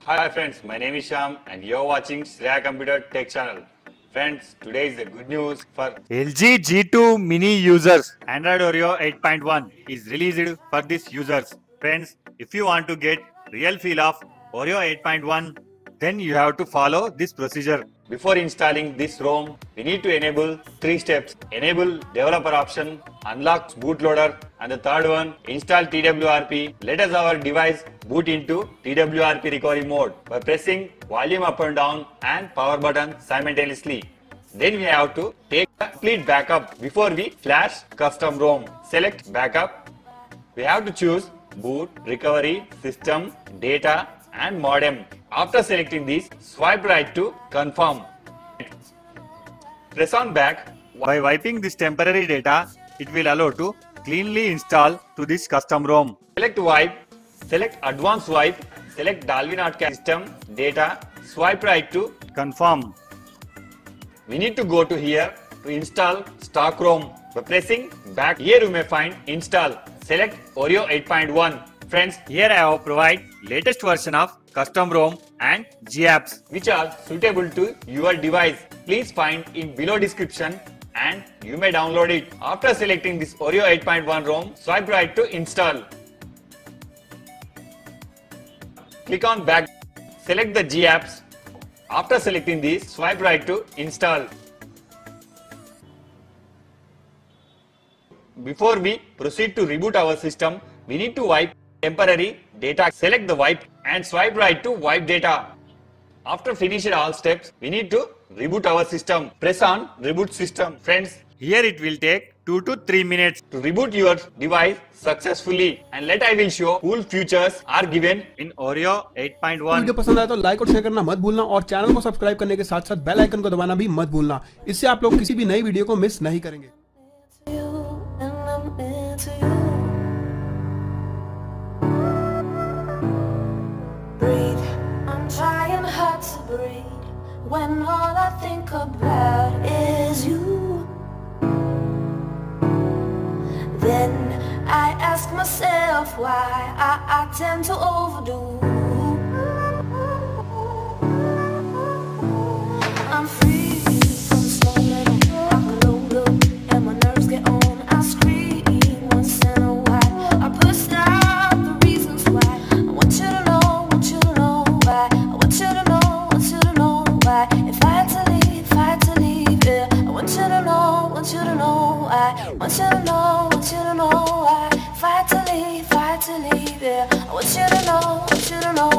Hi friends, my name is Shyam and you're watching Shreya Computer Tech Channel. Friends, today is the good news for LG G2 Mini users. Android Oreo 8.1 is released for these users. Friends, if you want to get real feel of Oreo 8.1, then you have to follow this procedure. Before installing this ROM, we need to enable 3 steps. Enable developer option, unlock bootloader, and the third one, install TWRP. Let us our device boot into TWRP recovery mode by pressing volume up and down and power button simultaneously. Then we have to take a complete backup before we flash custom ROM. Select backup. We have to choose boot, recovery, system, data and modem. After selecting these, swipe right to confirm. Press on back. By wiping this temporary data, it will allow to cleanly install to this custom ROM. Select wipe, select advanced wipe, select Dolby Notcast system, data, swipe right to confirm. We need to go to here to install stock ROM. By pressing back, here you may find install. Select Oreo 8.1. Friends, here I have provided latest version of custom ROM and GApps which are suitable to your device. Please find in below description and you may download it. After selecting this Oreo 8.1 ROM, swipe right to install. Click on back, select the GApps. After selecting these, swipe right to install. Before we proceed to reboot our system, we need to wipe temporary data. Select the wipe and swipe right to wipe data. After finishing all steps, we need to reboot our system. Press on reboot system. Friends, here it will take 2 to 3 minutes to reboot your device successfully. And I will show cool features are given in Oreo 8.1. Video पसंद आया तो like और share करना मत भूलना और channel को subscribe करने के साथ साथ बेल आइकन को दबाना भी मत भूलना। इससे आप लोग किसी भी नई वीडियो को मिस नहीं करेंगे। Trying hard to breathe when all I think about is you. Then I ask myself why I tend to overdo. I'm free from the storm that I load up and my nerves get on. I scream once in a while. I push out the reasons why. I want you to know. If I had to leave, yeah. I want you to know, want you to know why. Want you to know, want you to know why. If I had to leave, yeah. I want you to know, want you to know.